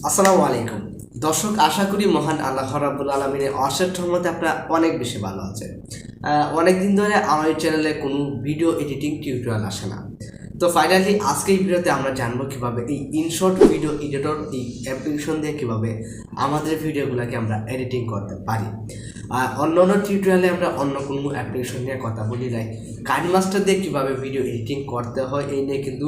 আসসালামু আলাইকুম দর্শক, আশা করি মহান আল্লাহ রাব্বুল আলামিনের অশেষ রহমতে আপনারা অনেক বেশি ভালো আছেন। অনেকদিন ধরে আমার এই চ্যানেলে কোনো ভিডিও এডিটিং টিউটোরিয়াল আসে না। তো ফাইনালি আজকে এই ভিডিওতে আমরা জানবো কিভাবে এই ইনশট ভিডিও এডিটর এই অ্যাপ্লিকেশন দিয়ে কিভাবে আমাদের ভিডিওগুলোকে আমরা এডিটিং করতে পারি। অন্য টিউটোরিয়ালে আমরা অন্য কোনো অ্যাপ্লিকেশন নিয়ে কথা বলি নাই, কাইনমাস্টার দিয়ে কীভাবে ভিডিও এডিটিং করতে হয় এই নিয়ে কিন্তু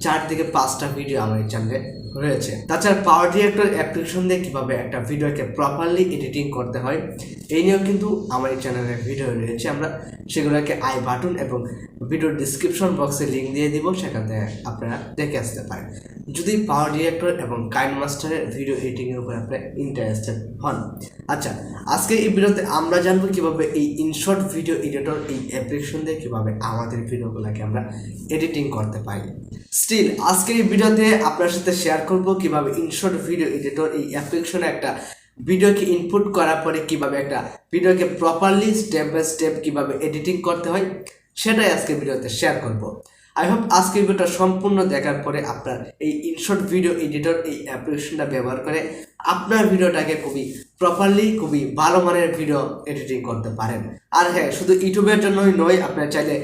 4 থেকে 5টা ভিডিও আমার এই চ্যানেলে রয়েছে। তাছাড়া পাওয়ার ডিরেক্টর অ্যাপ্লিকেশন দিয়ে কীভাবে একটা ভিডিওকে প্রপারলি এডিটিং করতে হয় এই নিয়েও কিন্তু আমার এই চ্যানেলের ভিডিও রয়েছে। আমরা সেগুলোকে আই বাটন এবং ভিডিওর ডিসক্রিপশন বক্সে লিঙ্ক দিয়ে দিব, সেখান থেকে আপনারা দেখে আসতে পারেন যদি পাওয়ার ডিরেক্টর এবং কাইনমাস্টারের ভিডিও এডিটিংয়ের উপর আপনারা ইন্টারেস্টেড হন। আচ্ছা, আজকে এই ভিডিওতে আমরা জানবো কীভাবে এই ইনশট ভিডিও এডিটর এই অ্যাপ্লিকেশন দিয়ে কীভাবে আমাদের ভিডিওগুলোকে আমরা এডিটিং করতে পারি। স্টিল আজকের এই ভিডিওতে আপনার সাথে শেয়ার করব কিভাবে ইনশট ভিডিও এডিটর এই অ্যাপ্লিকেশনে একটা ভিডিওকে ইনপুট করার পরে কিভাবে একটা ভিডিওকে প্রপারলি স্টেপ বাই স্টেপ কিভাবে এডিটিং করতে হয় সেটাই আজকের ভিডিওতে শেয়ার করব। আই হোপ আজকের ভিডিওটা সম্পূর্ণ দেখার পরে আপনার এই ইনশট ভিডিও এডিটর এই অ্যাপ্লিকেশনটা ব্যবহার করে আপনার ভিডিওটাকে খুবই প্রপারলি খুবই ভালো মানের ভিডিও এডিটিং করতে পারেন। আর হ্যাঁ, শুধু ইউটিউবের জন্যই নয়, আপনার চাইলে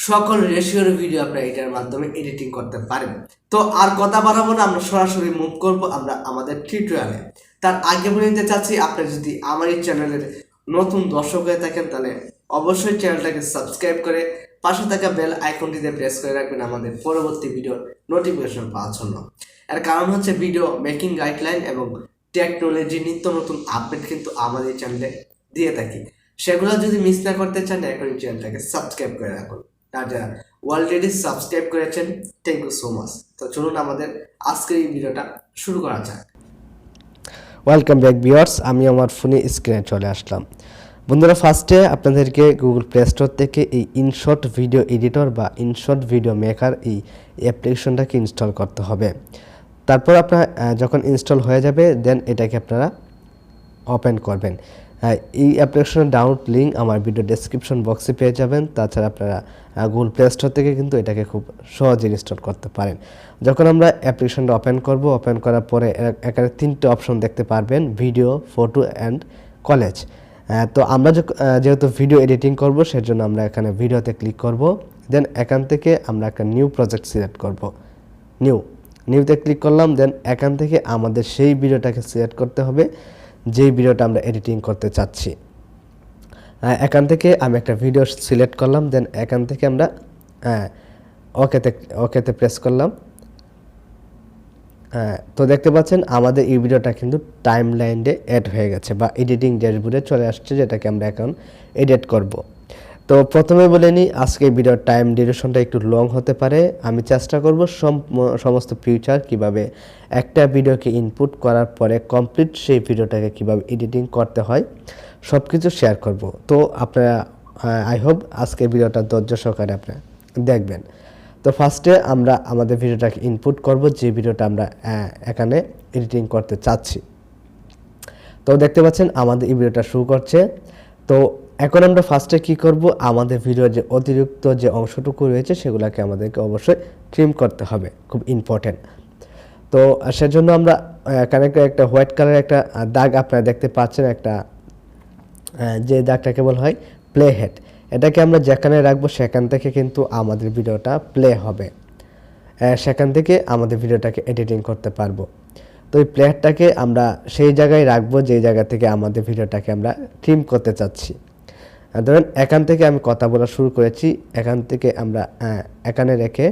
সকল রেশিওর ভিডিও আপনারা এটার মাধ্যমে এডিটিং করতে পারেন। তো আর কথা বাড়াবো না, আমরা সরাসরি মুভ করব আমরা আমাদের টিউটোরিয়ালে। তার আগে বলে নিতে চাচ্ছি, আপনি যদি আমার এই চ্যানেলের নতুন দর্শক হয়ে থাকেন তাহলে অবশ্যই চ্যানেলটাকে সাবস্ক্রাইব করে পাশে থাকা বেল আইকনটিতে প্রেস করে রাখবেন আমাদের পরবর্তী ভিডিওর নোটিফিকেশন পাওয়ার জন্য। এর কারণ হচ্ছে ভিডিও মেকিং গাইডলাইন এবং টেকনোলজি নিত্য নতুন আপডেট কিন্তু আমাদের চ্যানেলে দিয়ে থাকি। সেগুলো যদি মিস না করতে চান এখন চ্যানেলটাকে সাবস্ক্রাইব করে রাখুন। আর যারা অলরেডি সাবস্ক্রাইব করেছেন থ্যাংক ইউ সো মাচ। তো চলুন আমাদের আজকের এই ভিডিওটা শুরু করা যাক। ওয়েলকাম ব্যাক ভিউয়ার্স, আমি আমার ফোনে স্ক্রিনে চলে আসলাম। বন্ধুরা, ফার্স্টে আপনাদেরকে গুগল প্লে স্টোর থেকে এই ইনশট ভিডিও এডিটর বা ইনশট ভিডিও মেকার এই অ্যাপ্লিকেশনটাকে ইনস্টল করতে হবে। তারপর আপনার যখন ইনস্টল হয়ে যাবে দেন এটাকে আপনারা ওপেন করবেন। এই অ্যাপ্লিকেশনের ডাউনলোড লিঙ্ক আমার ভিডিও ডেসক্রিপশন বক্সে পেয়ে যাবেন। তাছাড়া আপনারা গুগল প্লে স্টোর থেকে কিন্তু এটাকে খুব সহজে ইনস্টল করতে পারেন। যখন আমরা অ্যাপ্লিকেশনটা ওপেন করব, ওপেন করার পরে এখানে 3টে অপশন দেখতে পারবেন, ভিডিও, ফটো অ্যান্ড কলেজ। তো আমরা যেহেতু ভিডিও এডিটিং করব সেজন্য আমরা এখানে ভিডিওতে ক্লিক করব। দেন এখান থেকে আমরা একটা নিউ প্রজেক্ট সিলেক্ট করব। নিউতে ক্লিক করলাম। দেন এখান থেকে আমাদের সেই ভিডিওটাকে সিলেক্ট করতে হবে যেই ভিডিওটা আমরা এডিটিং করতে চাচ্ছি। এখান থেকে আমি একটা ভিডিও সিলেক্ট করলাম। দেন এখান থেকে আমরা ওকেতে প্রেস করলাম। তো দেখতে পাচ্ছেন আমাদের এই ভিডিওটা কিন্তু টাইম লাইনে অ্যাড হয়ে গেছে বা এডিটিং ড্যাশবোর্ডে চলে আসছে, যেটাকে আমরা এখন এডিট করব। তো প্রথমে বলে নিই, আজকে এই ভিডিওর টাইম ডিউরেশনটা একটু লং হতে পারে। আমি চেষ্টা করব সমস্ত ফিচার কিভাবে একটা ভিডিওকে ইনপুট করার পরে কমপ্লিট সেই ভিডিওটাকে কিভাবে এডিটিং করতে হয় সব কিছু শেয়ার করব। তো আপনারা আই হোপ আজকের ভিডিওটা ধৈর্য সহকারে আপনারা দেখবেন। তো ফার্স্টে আমরা আমাদের ভিডিওটাকে ইনপুট করব যে ভিডিওটা আমরা এখানে এডিটিং করতে চাচ্ছি। তো দেখতে পাচ্ছেন আমাদের এই ভিডিওটা শুরু করছে। তো এখন আমরা ফার্স্টে কি করব, আমাদের ভিডিওর যে অতিরিক্ত যে অংশটুকু রয়েছে সেগুলোকে আমাদেরকে অবশ্যই ট্রিম করতে হবে, খুব ইম্পর্টেন্ট। তো সেজন্য আমরা এখানে একটা হোয়াইট কালার একটা দাগ আপনারা দেখতে পাচ্ছেন, একটা যে দাগটাকে বলা হয় প্লে হেড। এটাকে আমরা যেখানে রাখবো সেখান থেকে কিন্তু আমাদের ভিডিওটা প্লে হবে, সেখান থেকে আমাদের ভিডিওটাকে এডিটিং করতে পারবো। তো এই প্লে হেডটাকে আমরা সেই জায়গায় রাখবো যে জায়গা থেকে আমাদের ভিডিওটাকে আমরা ট্রিম করতে চাচ্ছি। ধরেন এখান থেকে আমি কথা বলা শুরু করেছি, এখান থেকে আমরা এখানে রেখে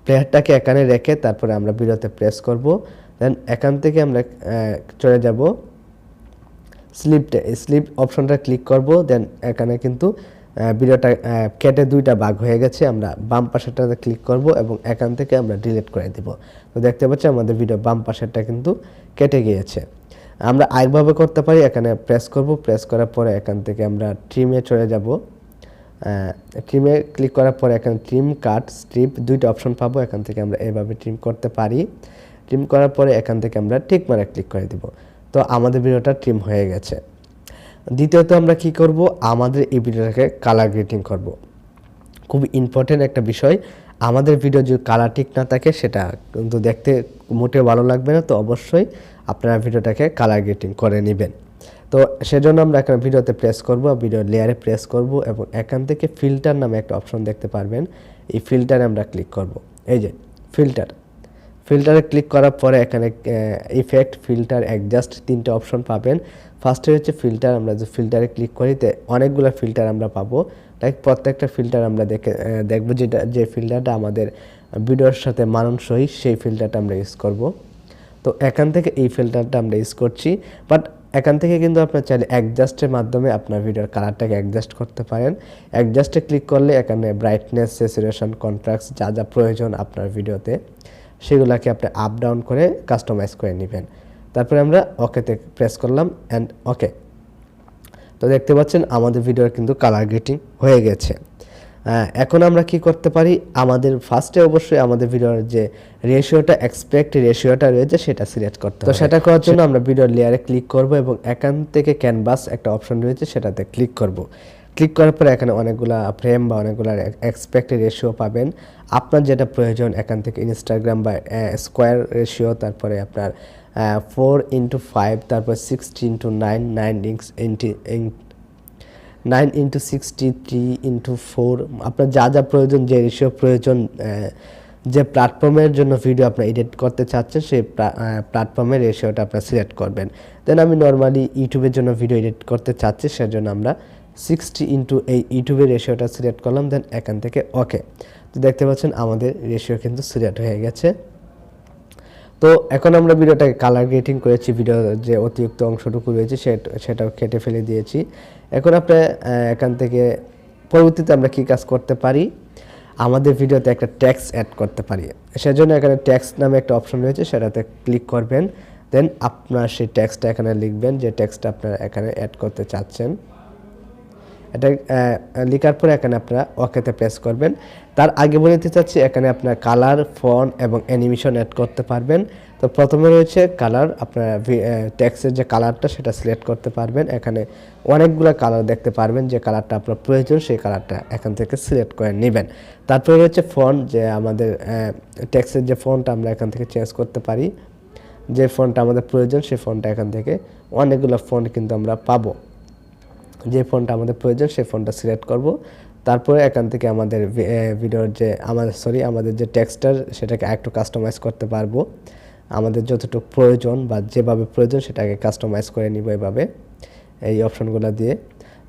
প্লে হেডটাকে এখানে রেখে তারপরে আমরা ভিডিওতে প্রেস করব। দেন এখান থেকে আমরা চলে যাব স্লিপ অপশনটা ক্লিক করব। দেন এখানে কিন্তু ভিডিওটা কেটে 2টা ভাগ হয়ে গেছে। আমরা বাম পাশেরটাতে ক্লিক করব এবং এখান থেকে আমরা ডিলিট করে দেব। তো দেখতে পাচ্ছি আমাদের ভিডিও বাম পাশেরটা কিন্তু কেটে গিয়েছে। আমরা আরেকভাবে করতে পারি, এখানে প্রেস করব, প্রেস করার পরে এখান থেকে আমরা ট্রিমে চলে যাব। ট্রিমে ক্লিক করার পরে এখানে ট্রিম, কাট, স্ট্রিপ 2টা অপশন পাবো। এখান থেকে আমরা এইভাবে ট্রিম করতে পারি। ট্রিম করার পরে এখান থেকে আমরা টিক মারে ক্লিক করে দেব। তো আমাদের ভিডিওটা ট্রিম হয়ে গেছে। দ্বিতীয়ত আমরা কি করব, আমাদের এই ভিডিওটাকে কালার গ্রেডিং করব। খুব ইম্পর্টেন্ট একটা বিষয়। আমাদের ভিডিও যদি কালার ঠিক না থাকে সেটা কিন্তু দেখতে মোটেও ভালো লাগবে না। তো অবশ্যই আপনারা ভিডিওটাকে কালার গ্রেডিং করে নেবেন। তো সেজন্য আমরা এখানে ভিডিওতে প্রেস করব, ভিডিও লেয়ারে প্রেস করব এবং এখান থেকে ফিল্টার নামে একটা অপশন দেখতে পারবেন। এই ফিল্টারে আমরা ক্লিক করব। এই যে ফিল্টারে ক্লিক করার পরে এখানে ইফেক্ট, ফিল্টার, অ্যাডজাস্ট 3টে অপশন পাবেন। ফার্স্টে হচ্ছে ফিল্টার। আমরা যে ফিল্টারে ক্লিক করিতে অনেকগুলো ফিল্টার আমরা পাবো। লাইক প্রত্যেকটা ফিল্টার আমরা দেখবো যে ফিল্টারটা আমাদের ভিডিওর সাথে মানানসই সেই ফিল্টারটা আমরা ইউজ করব। তো এখান থেকে এই ফিল্টারটা আমরা ইউজ করছি। বাট এখান থেকে কিন্তু আপনার চাইলে অ্যাডজাস্টের মাধ্যমে আপনার ভিডিওর কালারটাকে অ্যাডজাস্ট করতে পারেন। অ্যাডজাস্টে ক্লিক করলে এখানে ব্রাইটনেস, স্যাচুরেশন, কন্ট্রাস্ট যা যা প্রয়োজন আপনার ভিডিওতে সেগুলোকে আপনি আপ ডাউন করে কাস্টমাইজ করে নেবেন। তারপরে আমরা ওকেতে প্রেস করলাম অ্যান্ড ওকে। তো দেখতে পাচ্ছেন আমাদের ভিডিওর কিন্তু কালার গ্রেডিং হয়ে গেছে। এখন আমরা কি করতে পারি, আমাদের ফার্স্টে অবশ্যই আমাদের ভিডিওর যে রেশিওটা, এক্সপেক্ট রেশিওটা রয়েছে সেটা সিলেক্ট করতে হবে। তো সেটা করার জন্য আমরা ভিডিওর লেয়ারে ক্লিক করব এবং এখান থেকে ক্যানভাস একটা অপশন রয়েছে সেটাতে ক্লিক করব। ক্লিক করার পরে এখানে অনেকগুলা ফ্রেম বা অনেকগুলা এক্সপেক্ট রেশিও পাবেন। আপনার যেটা প্রয়োজন এখান থেকে ইনস্টাগ্রাম বা স্কোয়ার রেশিও, তারপরে আপনার 4:5, তারপর 60:9, 9:63:4, আপনার যা যা প্রয়োজন, যে রেশিও প্রয়োজন, যে প্ল্যাটফর্মের জন্য ভিডিও আপনার এডিট করতে চাচ্ছেন সেই প্ল্যাটফর্মের রেশিওটা আপনার সিলেক্ট করবেন। দেন আমি নর্মালি ইউটিউবের জন্য ভিডিও এডিট করতে চাচ্ছি, সেজন্য আমরা 60 এই ইউটিউবের রেশিওটা সিলেক্ট করলাম। দেন এখান থেকে ওকে। তো দেখতে পাচ্ছেন আমাদের রেশিও কিন্তু সিলেক্ট হয়ে গেছে। তো এখন আমরা ভিডিওটাকে কালার গ্রেডিং করেছি, ভিডিওর যে অতিরিক্ত অংশটুকু রয়েছে সেটাও কেটে ফেলে দিয়েছি। এখন আপনি এখান থেকে পরবর্তীতে আমরা কি কাজ করতে পারি, আমাদের ভিডিওতে একটা ট্যাক্স অ্যাড করতে পারি। সেজন্য এখানে ট্যাক্স নামে একটা অপশন রয়েছে, সেটাতে ক্লিক করবেন। দেন আপনার সেই ট্যাক্সটা এখানে লিখবেন, যে ট্যাক্সটা আপনারা এখানে অ্যাড করতে চাচ্ছেন। এটা লেখার পরে এখানে আপনারা ওকেতে প্রেস করবেন। তার আগে বলে দিতে চাচ্ছি এখানে আপনার কালার, ফন্ট এবং অ্যানিমেশন অ্যাড করতে পারবেন। তো প্রথমে রয়েছে কালার, আপনার টেক্সটের যে কালারটা সেটা সিলেক্ট করতে পারবেন। এখানে অনেকগুলো কালার দেখতে পারবেন, যে কালারটা আপনার প্রয়োজন সেই কালারটা এখান থেকে সিলেক্ট করে নেবেন। তারপরে রয়েছে ফন্ট, যে আমাদের টেক্সটের যে ফন্ট আমরা এখান থেকে চেঞ্জ করতে পারি, যে ফন্টটা আমাদের প্রয়োজন সেই ফন্টটা এখান থেকে অনেকগুলো ফন্ট কিন্তু আমরা পাবো। যে ফন্টটা আমাদের প্রয়োজন সেই ফন্টটা সিলেক্ট করব। তারপরে এখান থেকে আমাদের ভিডিওর যে আমাদের যে টেক্সটার সেটাকে একটু কাস্টমাইজ করতে পারবো। আমাদের যতটুকু প্রয়োজন বা যেভাবে প্রয়োজন সেটাকে কাস্টমাইজ করে নিব এভাবে, এই অপশনগুলো দিয়ে।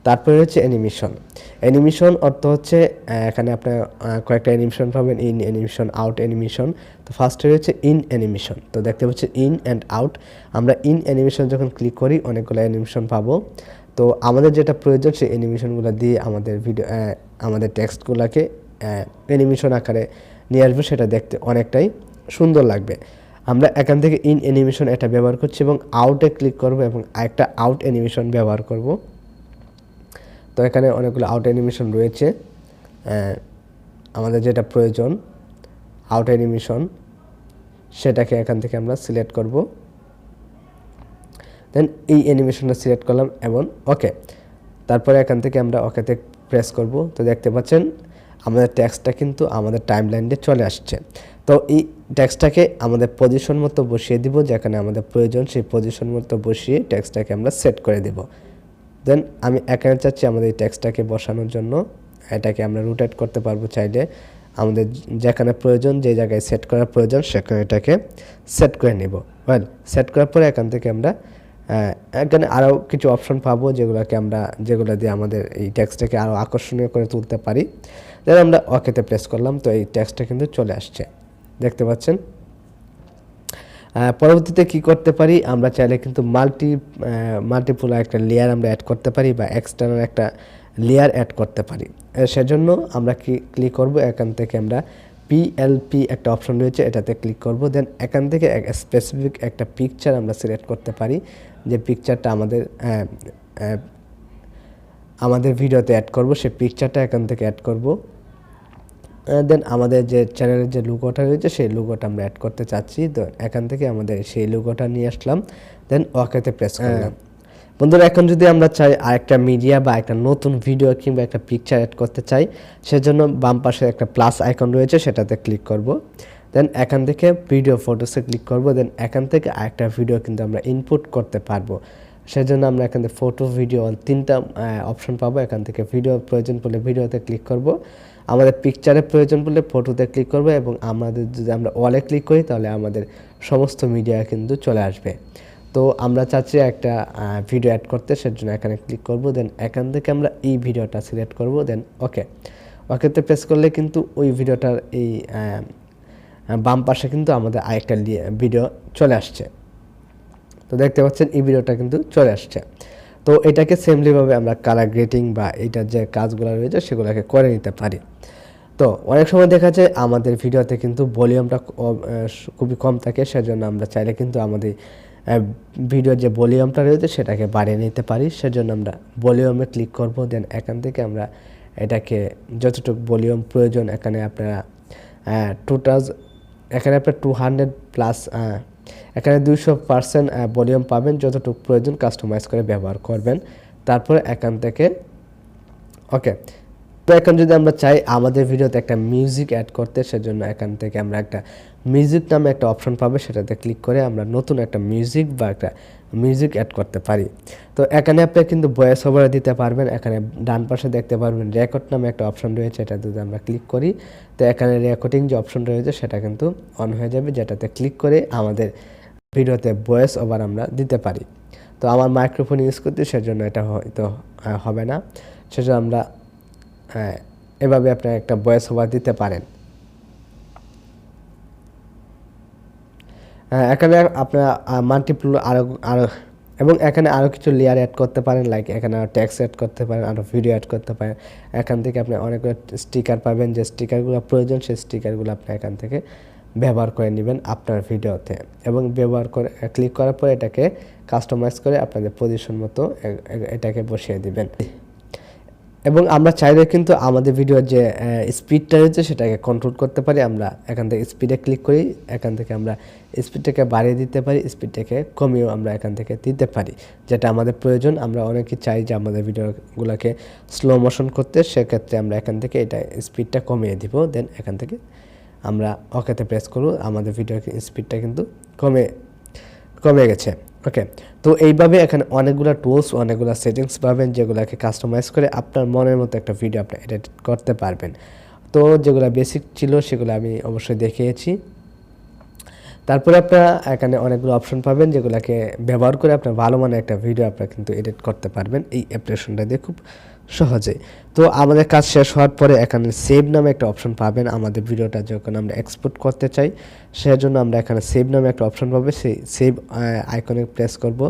তারপরে হচ্ছে অ্যানিমেশন অর্থ হচ্ছে এখানে আপনার কয়েকটা অ্যানিমেশন পাবেন, ইন অ্যানিমেশন, আউট অ্যানিমেশন। তো ফার্স্টে রয়েছে ইন অ্যানিমেশন। তো দেখতে পাচ্ছি ইন অ্যান্ড আউট। আমরা ইন অ্যানিমেশন যখন ক্লিক করি অনেকগুলো অ্যানিমেশন পাবো। তো আমাদের যেটা প্রয়োজন সেই অ্যানিমেশনগুলো দিয়ে আমাদের আমাদের টেক্সটগুলোকে অ্যানিমেশন আকারে নিয়ে আসবো, সেটা দেখতে অনেকটাই সুন্দর লাগবে। আমরা এখান থেকে ইন অ্যানিমেশন এটা ব্যবহার করছি এবং আউটে ক্লিক করব এবং আরেকটা আউট অ্যানিমেশন ব্যবহার করব। তো এখানে অনেকগুলো আউট অ্যানিমেশন রয়েছে, আমাদের যেটা প্রয়োজন আউট অ্যানিমেশন সেটাকে এখান থেকে আমরা সিলেক্ট করব। দেন এই অ্যানিমেশনটা সিলেক্ট করলাম এবং ওকে। তারপরে এখান থেকে আমরা ওকেতে প্রেস করব। তো দেখতে পাচ্ছেন আমাদের টেক্সটটা কিন্তু আমাদের টাইমলাইনে চলে আসছে। তো এই টেক্সটটাকে আমাদের পজিশন মতো বসিয়ে দিব, যেখানে আমাদের প্রয়োজন সেই পজিশন মতো বসিয়ে টেক্সটটাকে আমরা সেট করে দেব। দেন আমি এখানে চাচ্ছি আমাদের এই টেক্সটটাকে বসানোর জন্য, এটাকে আমরা রোটেট করতে পারবো চাইলে। আমাদের যেখানে প্রয়োজন, যে জায়গায় সেট করার প্রয়োজন সেখানে এটাকে সেট করে নেব। ওয়েল, সেট করার পরে এখান থেকে আমরা এখানে আরও কিছু অপশন পাবো, যেগুলো দিয়ে আমাদের এই টেক্সটটাকে আরও আকর্ষণীয় করে তুলতে পারি। দেন আমরা ওকেতে প্রেস করলাম। তো এই টেক্সটটা কিন্তু চলে আসছে, দেখতে পাচ্ছেন। পরবর্তীতে কি করতে পারি, আমরা চাইলে কিন্তু মাল্টিপুল একটা লেয়ার আমরা অ্যাড করতে পারি বা এক্সটার্নাল একটা লেয়ার অ্যাড করতে পারি। সেজন্য আমরা ক্লিক করব, এখান থেকে আমরা PLP একটা অপশন রয়েছে এটাতে ক্লিক করব। দেন এখান থেকে স্পেসিফিক একটা পিকচার আমরা সিলেক্ট করতে পারি, যে পিকচারটা আমাদের ভিডিওতে অ্যাড করব, সেই পিকচারটা এখান থেকে অ্যাড করব। দেন আমাদের যে চ্যানেলের যে লোগোটা রয়েছে সেই লোগোটা আমরা অ্যাড করতে চাচ্ছি। তো এখান থেকে আমাদের সেই লোগোটা নিয়ে আসলাম। দেন ওকেতে প্রেস করলাম। বন্ধুরা এখন যদি আমরা চাই আরেকটা মিডিয়া বা একটা নতুন ভিডিও কিংবা একটা পিকচার অ্যাড করতে চাই, সেজন্য বাম পাশে একটা প্লাস আইকন রয়েছে, সেটাতে ক্লিক করব। দেন এখান থেকে ভিডিও ফটোসে ক্লিক করব। দেন এখান থেকে আরেকটা ভিডিও কিন্তু আমরা ইনপুট করতে পারবো। সেজন্য আমরা এখান থেকে ফটো ভিডিও তিনটা অপশন পাবো। এখান থেকে ভিডিও প্রয়োজন পড়লে ভিডিওতে ক্লিক করব, আমাদের পিকচারের প্রয়োজন পড়লে ফটোতে ক্লিক করব, এবং আমাদের যদি আমরা ওয়ালে ক্লিক করি তাহলে আমাদের সমস্ত মিডিয়া কিন্তু চলে আসবে। তো আমরা চাচ্ছি একটা ভিডিও অ্যাড করতে, সেজন্য এখানে ক্লিক করব। দেন এখান থেকে আমরা এই ভিডিওটা সিলেক্ট করব। দেন ওকেতে প্রেস করলে কিন্তু ওই ভিডিওটার এই বাম পাশে কিন্তু আমাদের আরেকটা ভিডিও চলে আসছে। তো দেখতে পাচ্ছেন এই ভিডিওটা কিন্তু চলে আসছে। তো এটাকে সেমলিভাবে আমরা কালার গ্রেডিং বা এটার যে কাজগুলো রয়েছে সেগুলোকে করে নিতে পারি। তো অনেক সময় দেখা যায় আমাদের ভিডিওতে কিন্তু ভলিউমটা খুবই কম থাকে, সেজন্য আমরা চাইলে কিন্তু আমাদের ভিডিওর যে ভলিউমটা রয়েছে সেটাকে বাড়িয়ে নিতে পারি। সেজন্য আমরা ভলিউমে ক্লিক করব। দেন এখান থেকে আমরা এটাকে যতটুকু ভলিউম প্রয়োজন এখানে আপনারা এখানে আপনার 200 প্লাস এখানে 200% ভলিউম পাবেন, যতটুকু প্রয়োজন কাস্টমাইজ করে ব্যবহার করবেন। তারপরে এখান থেকে ওকে। তো এখন যদি আমরা চাই আমাদের ভিডিওতে একটা মিউজিক অ্যাড করতে, সেজন্য এখান থেকে আমরা একটা মিউজিক নামে একটা অপশন পাবো, সেটাতে ক্লিক করে আমরা নতুন একটা মিউজিক বা একটা মিউজিক অ্যাড করতে পারি। তো এখানে আপনি কিন্তু ভয়েস ওভার দিতে পারবেন। এখানে ডান পাশে দেখতে পারবেন রেকর্ড নামে একটা অপশন রয়েছে, এটা যদি আমরা ক্লিক করি তো এখানে রেকর্ডিং যে অপশন রয়েছে সেটা কিন্তু অন হয়ে যাবে, যেটাতে ক্লিক করে আমাদের ভিডিওতে ভয়েস ওভার আমরা দিতে পারি। তো আমার মাইক্রোফোন ইউজ করতে, সেজন্য এটা হয়তো হবে না, সেজন্য আমরা এভাবে আপনারা একটা ভয়েস ওভার দিতে পারেন। এখানে আপনারা মাল্টিপল আরও এবং এখানে আরও কিছু লেয়ার অ্যাড করতে পারেন, লাইক এখানে টেক্সট অ্যাড করতে পারেন, আরও ভিডিও অ্যাড করতে পারেন। এখান থেকে আপনি অনেকগুলো স্টিকার পাবেন, যে স্টিকারগুলো প্রয়োজন সেই স্টিকারগুলো আপনি এখান থেকে ব্যবহার করে নেবেন আপনার ভিডিওতে, এবং ব্যবহার করে ক্লিক করার পর এটাকে কাস্টমাইজ করে আপনাদের পজিশন মতো এটাকে বসিয়ে দিবেন। এবং আমরা চাইলে কিন্তু আমাদের ভিডিওর যে স্পিডটা রয়েছে সেটাকে কন্ট্রোল করতে পারি। আমরা এখান থেকে স্পিডে ক্লিক করি, এখান থেকে আমরা স্পিডটাকে বাড়িয়ে দিতে পারি, স্পিডটাকে কমিয়েও আমরা এখান থেকে দিতে পারি, যেটা আমাদের প্রয়োজন। আমরা অনেকে চাই যে আমাদের ভিডিওগুলোকে স্লো মোশন করতে, সেক্ষেত্রে আমরা এখান থেকে এটা স্পিডটা কমিয়ে দিব। দেন এখান থেকে আমরা ওকেতে প্রেস করব, আমাদের ভিডিওর স্পিডটা কিন্তু কমে গেছে। ওকে। তো এইভাবে এখানে অনেকগুলো টুলস, অনেকগুলো সেটিংস পাবেন, যেগুলোকে কাস্টমাইজ করে আপনার মনের মতো একটা ভিডিও আপনি এডিট করতে পারবেন। তো যেগুলো বেসিক ছিল সেগুলো আমি অবশ্যই দেখিয়েছি। তারপরে আপনারা এখানে অনেকগুলো অপশন পাবেন, যেগুলোকে ব্যবহার করে আপনার ভালো মানের একটা ভিডিও আপনারা কিন্তু এডিট করতে পারবেন এই অ্যাপ্লিকেশনটা দিয়ে খুব সহজে। তো আমাদের কাজ শেষ হওয়ার পরে এখানে সেভ নামে একটা অপশন পাবেন। আমাদের ভিডিওটা যখন আমরা এক্সপোর্ট করতে চাই সেজন্য আমরা এখানে সেভ নামে একটা অপশন পাবো, সেই সেভ আইকনে প্রেস করব।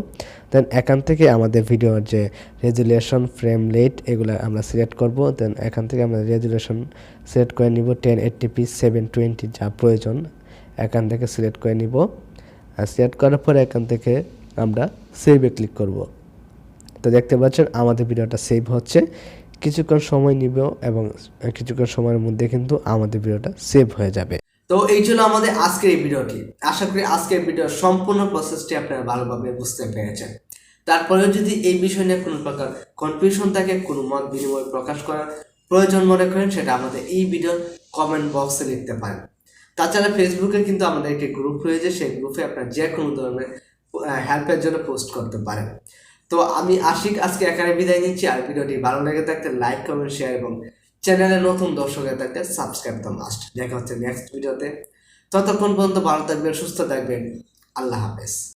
দেন এখান থেকে আমাদের ভিডিওর যে রেজুলেশন, ফ্রেম রেট এগুলো আমরা সিলেক্ট করব। দেন এখান থেকে আমরা রেজুলেশন সিলেক্ট করে নিব 1080p 720 যা প্রয়োজন এখান থেকে সিলেক্ট করে নিব। আর সিলেক্ট করার পরে এখান থেকে আমরা সেভে ক্লিক করব। তো দেখতে পাচ্ছেন আমাদের ভিডিওটা সেভ হচ্ছে, কিছুক্ষণ সময় নিব এবং কিছুক্ষণ সময়ের মধ্যে কিন্তু আমাদের ভিডিওটা সেভ হয়ে যাবে। তো এই ছিল আমাদের আজকের এই ভিডিওটি। আশা করি আজকের ভিডিওর সম্পূর্ণ প্রসেসটি আপনারা ভালোভাবে বুঝতে পেরেছেন। তারপরেও যদি এই বিষয় নিয়ে কোনো প্রকার কনফিউশন থাকে, কোনো মত বিনিময় প্রকাশ করার প্রয়োজন মনে করেন, সেটা আমাদের এই ভিডিওর কমেন্ট বক্সে লিখতে পারেন। তাছাড়া ফেসবুকে কিন্তু আমাদের একটি গ্রুপ রয়েছে, সেই গ্রুপে আপনারা যে কোনো ধরনের হেল্পের জন্য পোস্ট করতে পারেন। তো আমি আশিক আজকে এখানে বিদায় নিচ্ছি। আর ভিডিওটি ভালো লেগে থাকতে লাইক, কমেন্ট, শেয়ার এবং চ্যানেলে নতুন দর্শক হয়ে থাকতে সাবস্ক্রাইব তো মাস্ট। দেখা হচ্ছে নেক্সট ভিডিওতে। ততক্ষণ পর্যন্ত ভালো থাকবেন, সুস্থ থাকবেন। আল্লাহ হাফেজ।